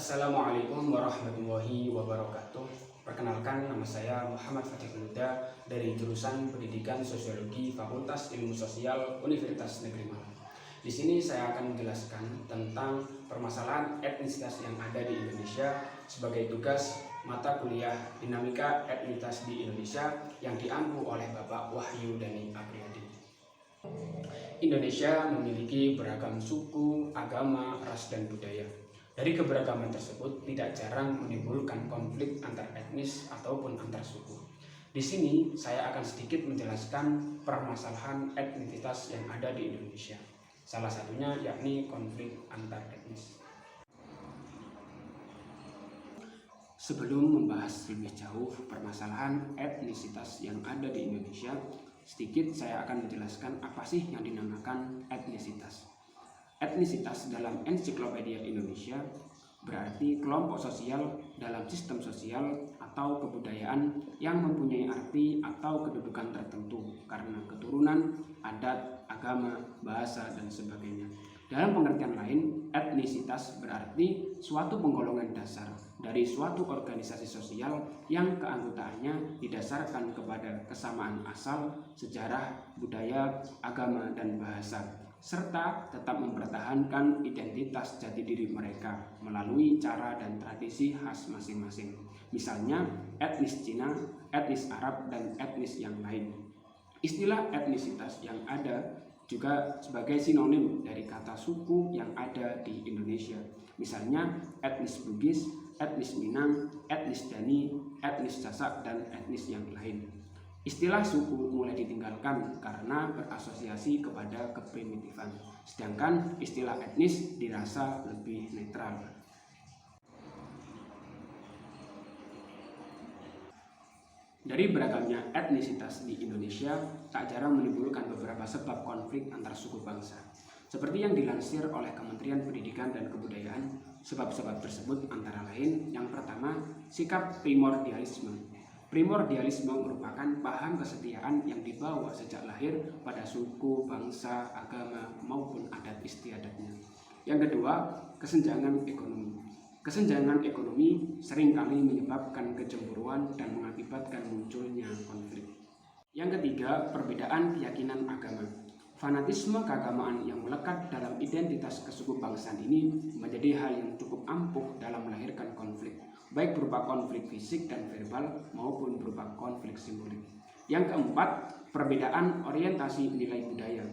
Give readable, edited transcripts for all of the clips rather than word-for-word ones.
Assalamualaikum warahmatullahi wabarakatuh. Perkenalkan, nama saya Muhammad Fatih Huda dari jurusan Pendidikan Sosiologi Fakultas Ilmu Sosial Universitas Negeri Malang. Di sini saya akan menjelaskan tentang permasalahan etnisitas yang ada di Indonesia sebagai tugas mata kuliah Dinamika Etnisitas di Indonesia yang diampu oleh Bapak Wahyu Dani Apriyadi. Indonesia memiliki beragam suku, agama, ras, dan budaya. Dari keberagaman tersebut tidak jarang menimbulkan konflik antar etnis ataupun antar suku. Di sini saya akan sedikit menjelaskan permasalahan etnisitas yang ada di Indonesia. Salah satunya yakni konflik antar etnis. Sebelum membahas lebih jauh permasalahan etnisitas yang ada di Indonesia, sedikit saya akan menjelaskan apa sih yang dinamakan etnisitas. Etnisitas dalam Ensiklopedia Indonesia berarti kelompok sosial dalam sistem sosial atau kebudayaan yang mempunyai arti atau kedudukan tertentu karena keturunan, adat, agama, bahasa, dan sebagainya. Dalam pengertian lain, etnisitas berarti suatu penggolongan dasar dari suatu organisasi sosial yang keanggotaannya didasarkan kepada kesamaan asal, sejarah, budaya, agama, dan bahasa, serta tetap mempertahankan identitas jati diri mereka melalui cara dan tradisi khas masing-masing. Misalnya etnis Cina, etnis Arab, dan etnis yang lain. Istilah etnisitas yang ada juga sebagai sinonim dari kata suku yang ada di Indonesia. Misalnya etnis Bugis, etnis Minang, etnis Dani, etnis Sasak, dan etnis yang lain. Istilah suku mulai ditinggalkan karena berasosiasi kepada keprimitifan, sedangkan istilah etnis dirasa lebih netral. Dari beragamnya etnisitas di Indonesia, tak jarang menimbulkan beberapa sebab konflik antar suku bangsa. Seperti yang dilansir oleh Kementerian Pendidikan dan Kebudayaan, sebab-sebab tersebut antara lain, yang pertama, sikap primordialisme. Primordialisme merupakan paham kesetiaan yang dibawa sejak lahir pada suku, bangsa, agama, maupun adat istiadatnya. Yang kedua, kesenjangan ekonomi. Kesenjangan ekonomi seringkali menyebabkan kecemburuan dan mengakibatkan munculnya konflik. Yang ketiga, perbedaan keyakinan agama. Fanatisme keagamaan yang melekat dalam identitas kesukubangsaan ini menjadi hal yang cukup ampuh dalam melahirkan konflik, baik berupa konflik fisik dan verbal maupun berupa konflik simbolik. Yang keempat, perbedaan orientasi nilai budaya.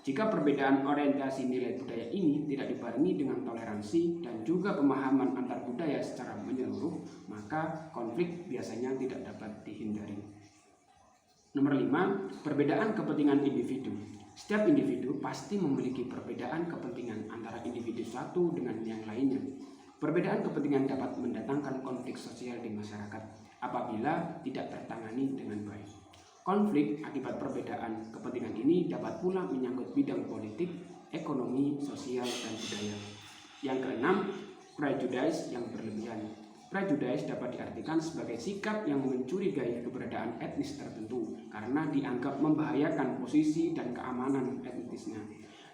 Jika perbedaan orientasi nilai budaya ini tidak dibarengi dengan toleransi dan juga pemahaman antar budaya secara menyeluruh, maka konflik biasanya tidak dapat dihindari. Nomor 5, perbedaan kepentingan individu. Setiap individu pasti memiliki perbedaan kepentingan antara individu satu dengan yang lainnya. Perbedaan kepentingan dapat mendatangkan konflik sosial di masyarakat apabila tidak tertangani dengan baik. Konflik akibat perbedaan kepentingan ini dapat pula menyangkut bidang politik, ekonomi, sosial, dan budaya. Yang keenam, prejudice yang berlebihan. Prejudice dapat diartikan sebagai sikap yang mencurigai keberadaan etnis tertentu karena dianggap membahayakan posisi dan keamanan etnisnya.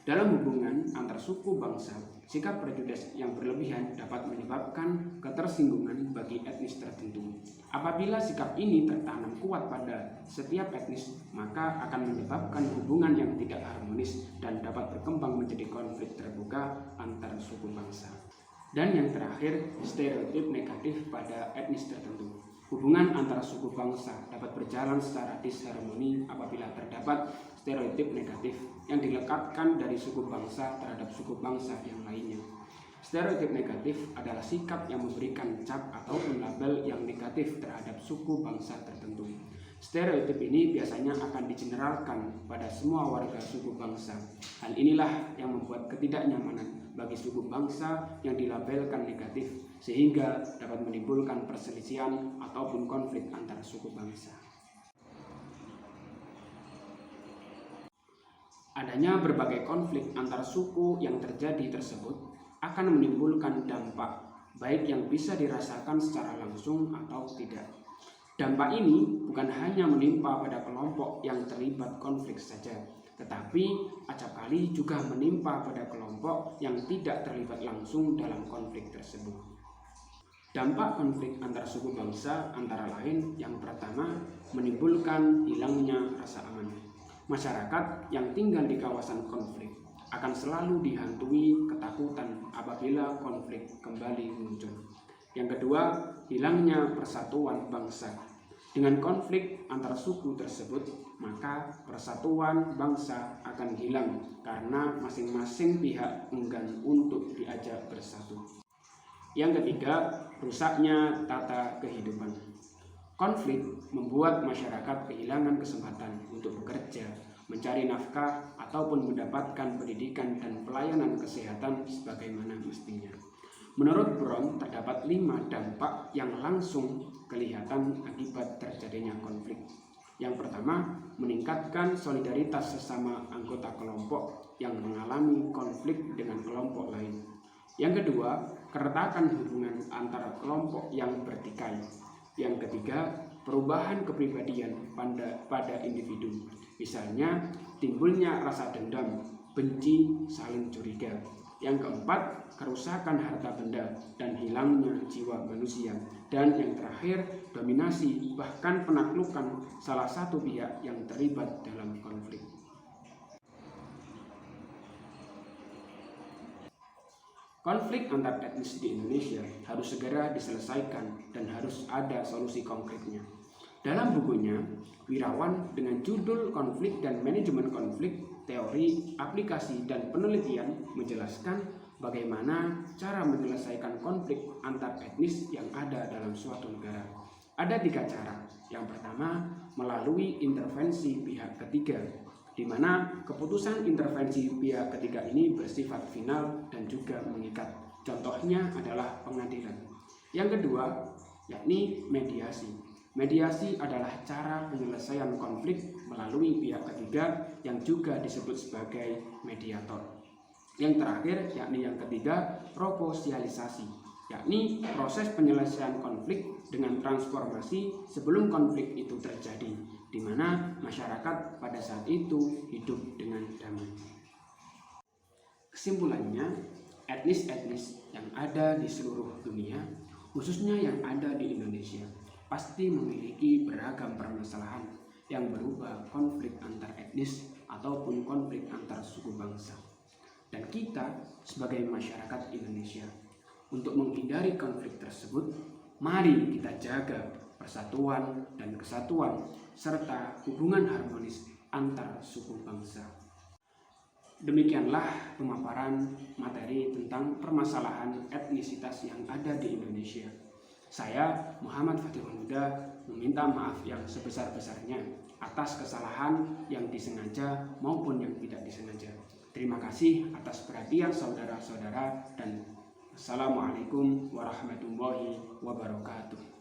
Dalam hubungan antar suku bangsa, sikap prejudice yang berlebihan dapat menyebabkan ketersinggungan bagi etnis tertentu. Apabila sikap ini tertanam kuat pada setiap etnis, maka akan menyebabkan hubungan yang tidak harmonis dan dapat berkembang menjadi konflik terbuka antar suku bangsa. Dan yang terakhir, stereotip negatif pada etnis tertentu. Hubungan antara suku bangsa dapat berjalan secara disharmoni apabila terdapat stereotip negatif yang dilekatkan dari suku bangsa terhadap suku bangsa yang lainnya. Stereotip negatif adalah sikap yang memberikan cap ataupun label yang negatif terhadap suku bangsa tertentu. Stereotip ini biasanya akan digeneralkan pada semua warga suku bangsa. Hal inilah yang membuat ketidaknyamanan bagi suku bangsa yang dilabelkan negatif, sehingga dapat menimbulkan perselisihan ataupun konflik antar suku bangsa. Adanya berbagai konflik antar suku yang terjadi tersebut akan menimbulkan dampak, baik yang bisa dirasakan secara langsung atau tidak. Dampak ini bukan hanya menimpa pada kelompok yang terlibat konflik saja, tetapi acapkali juga menimpa pada kelompok yang tidak terlibat langsung dalam konflik tersebut. Dampak konflik antar suku bangsa antara lain yang pertama menimbulkan hilangnya rasa aman. Masyarakat yang tinggal di kawasan konflik akan selalu dihantui ketakutan apabila konflik kembali muncul. Yang kedua, hilangnya persatuan bangsa. Dengan konflik antar suku tersebut, maka persatuan bangsa akan hilang karena masing-masing pihak enggan untuk diajak bersatu. Yang ketiga, rusaknya tata kehidupan. Konflik membuat masyarakat kehilangan kesempatan untuk bekerja, mencari nafkah, ataupun mendapatkan pendidikan dan pelayanan kesehatan sebagaimana mestinya. Menurut Brown, terdapat 5 dampak yang langsung kelihatan akibat terjadinya konflik. Yang pertama, meningkatkan solidaritas sesama anggota kelompok yang mengalami konflik dengan kelompok lain. Yang kedua, keretakan hubungan antara kelompok yang bertikai. Yang ketiga, perubahan kepribadian pada individu. Misalnya, timbulnya rasa dendam, benci, saling curiga. Yang keempat, kerusakan harta benda dan hilangnya jiwa manusia. Dan yang terakhir, dominasi bahkan penaklukan salah satu pihak yang terlibat dalam konflik. Konflik antar etnis di Indonesia harus segera diselesaikan dan harus ada solusi konkretnya. Dalam bukunya, Wirawan dengan judul Konflik dan Manajemen Konflik, Teori, Aplikasi, dan Penelitian menjelaskan bagaimana cara menyelesaikan konflik antar etnis yang ada dalam suatu negara. Ada 3 cara. Yang pertama, melalui intervensi pihak ketiga, di mana keputusan intervensi pihak ketiga ini bersifat final dan juga mengikat. Contohnya adalah pengadilan. Yang kedua, yakni mediasi. Mediasi adalah cara penyelesaian konflik melalui pihak ketiga yang juga disebut sebagai mediator. Yang terakhir, yakni yang ketiga, proposisialisasi, yakni proses penyelesaian konflik dengan transformasi sebelum konflik itu terjadi, di mana masyarakat pada saat itu hidup dengan damai. Kesimpulannya, etnis-etnis yang ada di seluruh dunia, khususnya yang ada di Indonesia, pasti memiliki beragam permasalahan yang berupa konflik antar etnis ataupun konflik antar suku bangsa. Dan kita sebagai masyarakat Indonesia, untuk menghindari konflik tersebut, mari kita jaga persatuan dan kesatuan serta hubungan harmonis antar suku bangsa. Demikianlah pemaparan materi tentang permasalahan etnisitas yang ada di Indonesia. Saya, Muhammad Fathirul Huda, meminta maaf yang sebesar-besarnya atas kesalahan yang disengaja maupun yang tidak disengaja. Terima kasih atas perhatian saudara-saudara dan Assalamualaikum warahmatullahi wabarakatuh.